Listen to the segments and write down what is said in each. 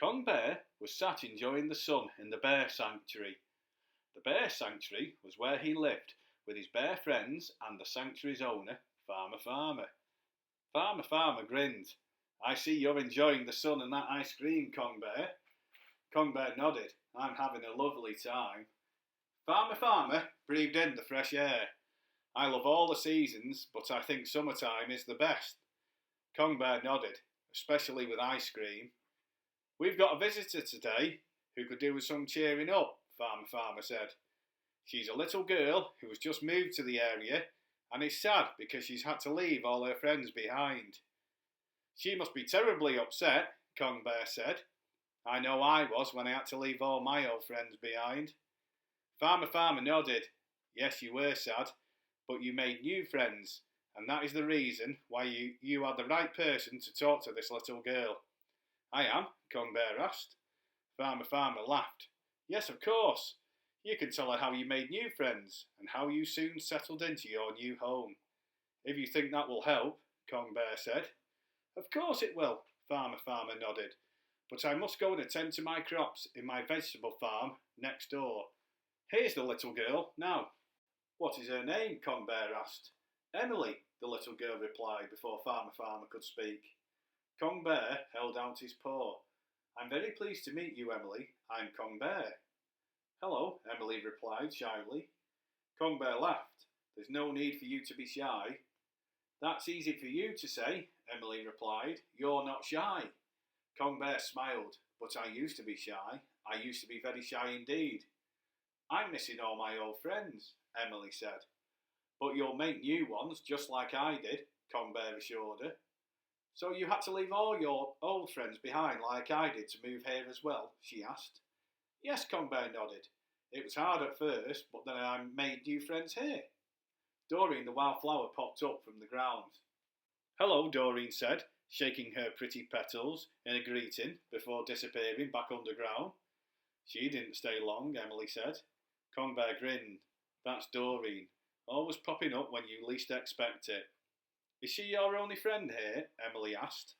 Cong Bear was sat enjoying the sun in the bear sanctuary. The bear sanctuary was where he lived with his bear friends and the sanctuary's owner, Farmer Farmer. Farmer Farmer grinned. "I see you're enjoying the sun and that ice cream, Cong Bear." Cong Bear nodded. "I'm having a lovely time." Farmer Farmer breathed in the fresh air. "I love all the seasons, but I think summertime is the best." Cong Bear nodded, "especially with ice cream." "We've got a visitor today who could do with some cheering up," Farmer Farmer said. "She's a little girl who has just moved to the area and is sad because she's had to leave all her friends behind." "She must be terribly upset," Cong Bear said. "I know I was when I had to leave all my old friends behind." Farmer Farmer nodded. "Yes, you were sad, but you made new friends, and that is the reason why you are the right person to talk to this little girl." "I am?" Cong Bear asked. Farmer Farmer laughed. "Yes, of course. You can tell her how you made new friends, and how you soon settled into your new home." "If you think that will help," Cong Bear said. "Of course it will," Farmer Farmer nodded. "But I must go and attend to my crops in my vegetable farm next door. Here's the little girl, now." "What is her name?" Cong Bear asked. "Emily," the little girl replied before Farmer Farmer could speak. Cong Bear held out his paw. "I'm very pleased to meet you, Emily. I'm Cong Bear." "Hello," Emily replied shyly. Cong Bear laughed. "There's no need for you to be shy." "That's easy for you to say," Emily replied. "You're not shy." Cong Bear smiled. "But I used to be shy. I used to be very shy indeed." "I'm missing all my old friends," Emily said. "But you'll make new ones, just like I did," Cong Bear assured her. "So you had to leave all your old friends behind like I did to move here as well?" she asked. "Yes," Cong Bear nodded. "It was hard at first, but then I made new friends here." Doreen the wildflower popped up from the ground. "Hello," Doreen said, shaking her pretty petals in a greeting before disappearing back underground. "She didn't stay long," Emily said. Cong Bear grinned. "That's Doreen, always popping up when you least expect it." "Is she your only friend here?" Emily asked.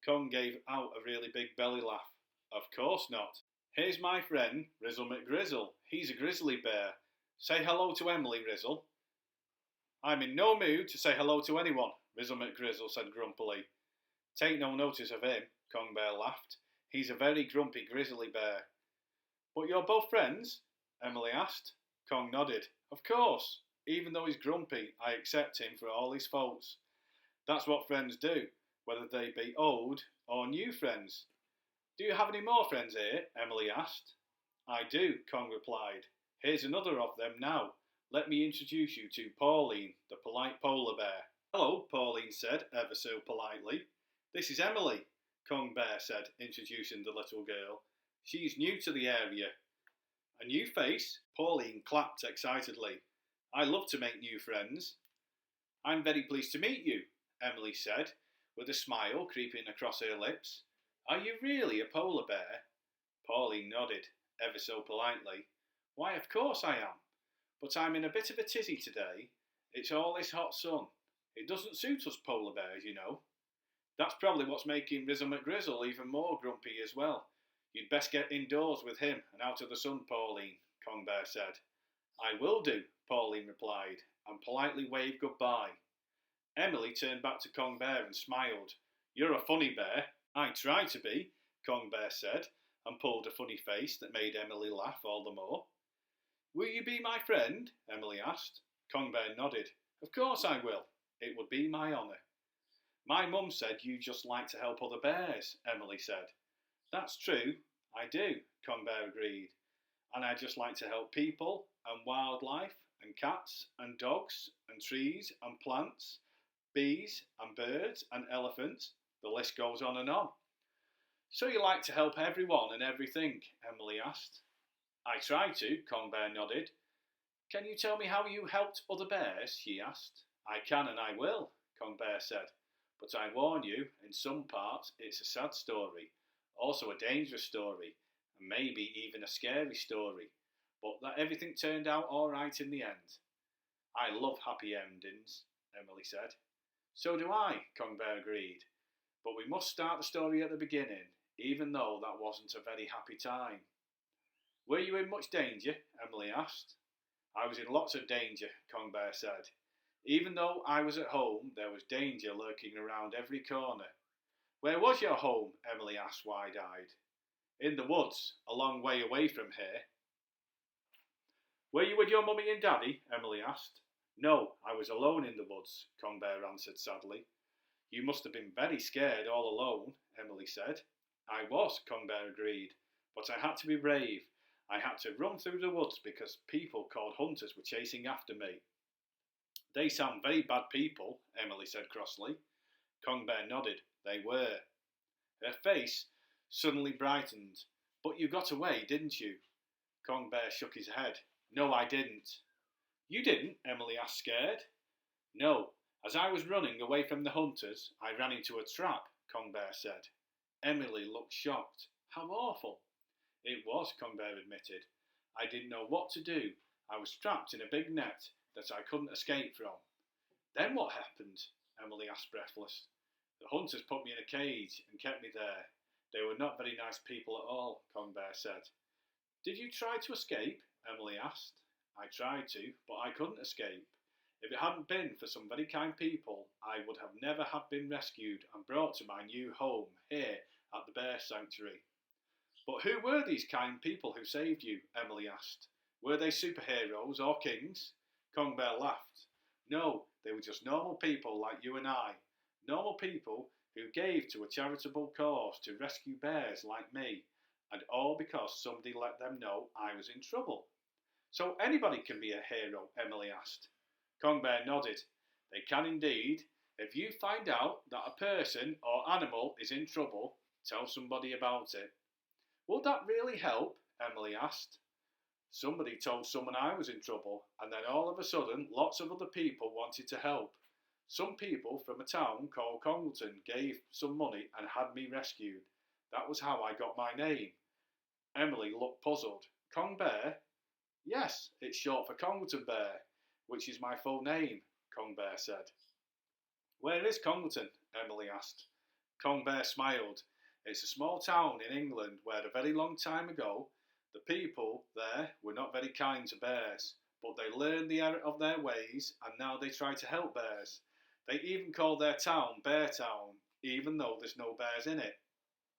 Cong gave out a really big belly laugh. "Of course not. Here's my friend, Rizzle McGrizzle. He's a grizzly bear. Say hello to Emily, Rizzle." "I'm in no mood to say hello to anyone," Rizzle McGrizzle said grumpily. "Take no notice of him," Cong Bear laughed. "He's a very grumpy grizzly bear." "But you're both friends?" Emily asked. Cong nodded. "Of course. Even though he's grumpy, I accept him for all his faults. That's what friends do, whether they be old or new friends." "Do you have any more friends here?" Emily asked. "I do," Cong replied. "Here's another of them now. Let me introduce you to Pauline, the polite polar bear." "Hello," Pauline said, ever so politely. "This is Emily," Cong Bear said, introducing the little girl. "She's new to the area." "A new face?" Pauline clapped excitedly. "I love to make new friends." "I'm very pleased to meet you," Emily said, with a smile creeping across her lips. "Are you really a polar bear?" Pauline nodded, ever so politely. "Why, of course I am. But I'm in a bit of a tizzy today. It's all this hot sun. It doesn't suit us polar bears, you know." "That's probably what's making Rizzle McGrizzle even more grumpy as well. You'd best get indoors with him and out of the sun, Pauline," Cong Bear said. "I will do," Pauline replied, and politely waved goodbye. Emily turned back to Cong Bear and smiled. "You're a funny bear." "I try to be," Cong Bear said, and pulled a funny face that made Emily laugh all the more. "Will you be my friend?" Emily asked. Cong Bear nodded. "Of course I will. It would be my honour." "My mum said you just like to help other bears," Emily said. "That's true, I do," Cong Bear agreed. "And I just like to help people, and wildlife, and cats, and dogs, and trees, and plants, bees, and birds, and elephants. The list goes on and on." "So you like to help everyone and everything?" Emily asked. "I try to," Cong Bear nodded. "Can you tell me how you helped other bears?" she asked. "I can and I will," Cong Bear said. "But I warn you, in some parts it's a sad story, also a dangerous story, and maybe even a scary story, but that everything turned out all right in the end." "I love happy endings," Emily said. "So do I," Cong Bear agreed. "But we must start the story at the beginning. even though that wasn't a very happy time. Were you in much danger? Emily asked. I was in lots of danger, Cong Bear said. Even though I was at home, there was danger lurking around every corner. Where was your home? Emily asked wide-eyed. In the woods, a long way away from here. Were you with your mummy and daddy? Emily asked. No, I was alone in the woods, Cong Bear answered sadly. You must have been very scared all alone, Emily said. I was, Cong Bear agreed, but I had to be brave. I had to run through the woods because people called hunters were chasing after me. They sound very bad people, Emily said crossly. Cong Bear nodded. They were. Her face suddenly brightened. But you got away, didn't you? Cong Bear shook his head. No, I didn't. You didn't? Emily asked, scared. No. As I was running away from the hunters, I ran into a trap, Cong Bear said. Emily looked shocked. How awful. It was, Cong Bear admitted. I didn't know what to do. I was trapped in a big net that I couldn't escape from. Then what happened? Emily asked breathless. The hunters put me in a cage and kept me there. They were not very nice people at all, Cong Bear said. Did you try to escape? Emily asked. I tried to, but I couldn't escape. If it hadn't been for some very kind people, I would have never have been rescued and brought to my new home here at the Bear Sanctuary. But who were these kind people who saved you? Emily asked. Were they superheroes or kings? Cong Bear laughed. No, they were just normal people like you and I. Normal people who gave to a charitable cause to rescue bears like me, and all because somebody let them know I was in trouble. So anybody can be a hero? Emily asked. Cong Bear nodded. They can indeed. If you find out that a person or animal is in trouble, tell somebody about it. Will that really help? Emily asked. Somebody told someone I was in trouble, and then all of a sudden lots of other people wanted to help. Some people from a town called Congleton gave some money and had me rescued. That was how I got my name. Emily looked puzzled. Cong Bear? Yes, it's short for Congleton Bear, which is my full name, Cong Bear said. Where is Congleton? Emily asked. Cong Bear smiled. It's a small town in England where a very long time ago the people there were not very kind to bears, but they learned the error of their ways and now they try to help bears. They even call their town Bear Town, even though there's no bears in it.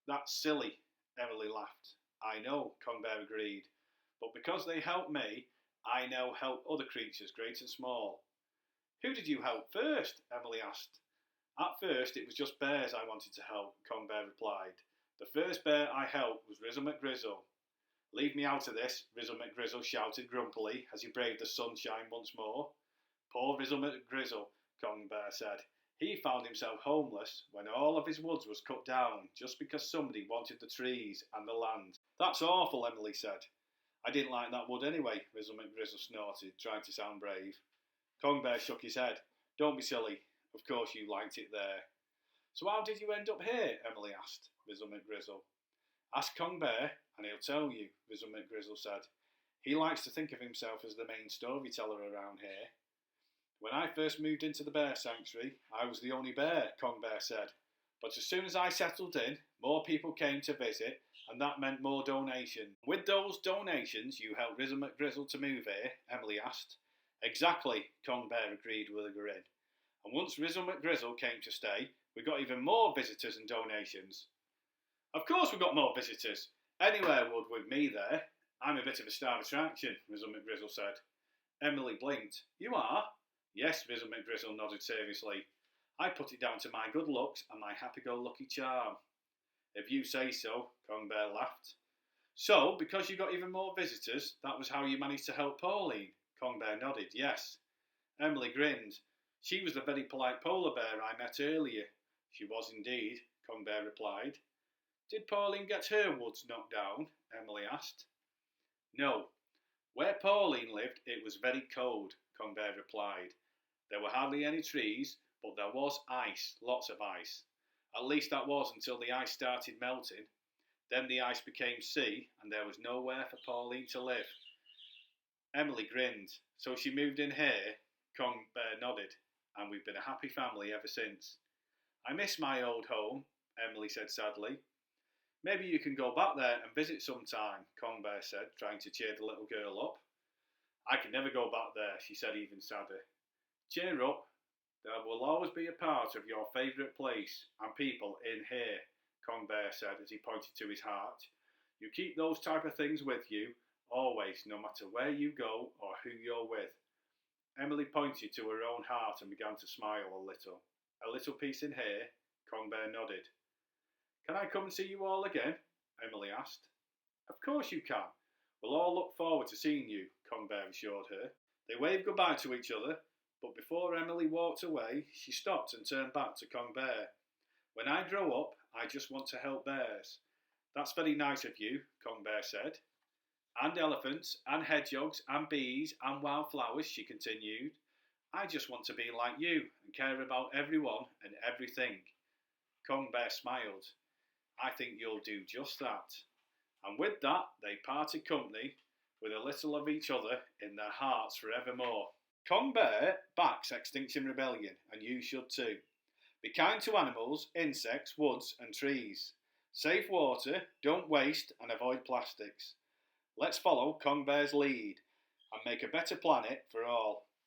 That's silly, Emily laughed. I know, Cong Bear agreed, but because they helped me, I now help other creatures, great and small. Who did you help first? Emily asked. At first, it was just bears I wanted to help, Cong Bear replied. The first bear I helped was Rizzle McGrizzle. Leave me out of this, Rizzle McGrizzle shouted grumpily as he braved the sunshine once more. Poor Rizzle McGrizzle, Cong Bear said. He found himself homeless when all of his woods was cut down just because somebody wanted the trees and the land. That's awful, Emily said. I didn't like that wood anyway, Rizzle McGrizzle snorted, trying to sound brave. Cong Bear shook his head. Don't be silly. Of course you liked it there. So how did you end up here? Emily asked Rizzle McGrizzle. Ask Cong Bear and he'll tell you, Rizzle McGrizzle said. He likes to think of himself as the main storyteller around here. When I first moved into the Bear Sanctuary, I was the only bear, Cong Bear said. But as soon as I settled in, more people came to visit, and that meant more donations. With those donations, you helped Rizzle McGrizzle to move here? Emily asked. Exactly, Cong Bear agreed with a grin. And once Rizzle McGrizzle came to stay, we got even more visitors and donations. Of course we got more visitors. Anywhere would with me there. I'm a bit of a star attraction, Rizzle McGrizzle said. Emily blinked. You are? Yes, Rizzle McGrizzle nodded seriously. I put it down to my good looks and my happy-go-lucky charm. If you say so, Cong Bear laughed. So, because you got even more visitors, that was how you managed to help Pauline? Cong Bear nodded, yes. Emily grinned. She was the very polite polar bear I met earlier. She was indeed, Cong Bear replied. Did Pauline get her woods knocked down? Emily asked. No. Where Pauline lived, it was very cold, Cong Bear replied. There were hardly any trees, but there was ice, lots of ice. At least that was until the ice started melting. Then the ice became sea, and there was nowhere for Pauline to live. Emily grinned. So she moved in here? Cong Bear nodded. And we've been a happy family ever since. I miss my old home, Emily said sadly. Maybe you can go back there and visit sometime, Cong Bear said, trying to cheer the little girl up. I can never go back there, she said even sadder. Cheer up, there will always be a part of your favourite place and people in here, Cong Bear said as he pointed to his heart. You keep those type of things with you, always, no matter where you go or who you're with. Emily pointed to her own heart and began to smile a little. A little piece in here? Cong Bear nodded. Can I come and see you all again? Emily asked. Of course you can. We'll all look forward to seeing you, Cong Bear assured her. They waved goodbye to each other, but before Emily walked away, she stopped and turned back to Cong Bear. When I grow up, I just want to help bears. That's very nice of you, Cong Bear said. And elephants, and hedgehogs, and bees, and wildflowers, she continued. I just want to be like you and care about everyone and everything. Cong Bear smiled. I think you'll do just that. And with that, they parted company with a little of each other in their hearts forevermore. Cong Bear backs Extinction Rebellion, and you should too. Be kind to animals, insects, woods, and trees. Save water, don't waste, and avoid plastics. Let's follow Cong Bear's lead and make a better planet for all.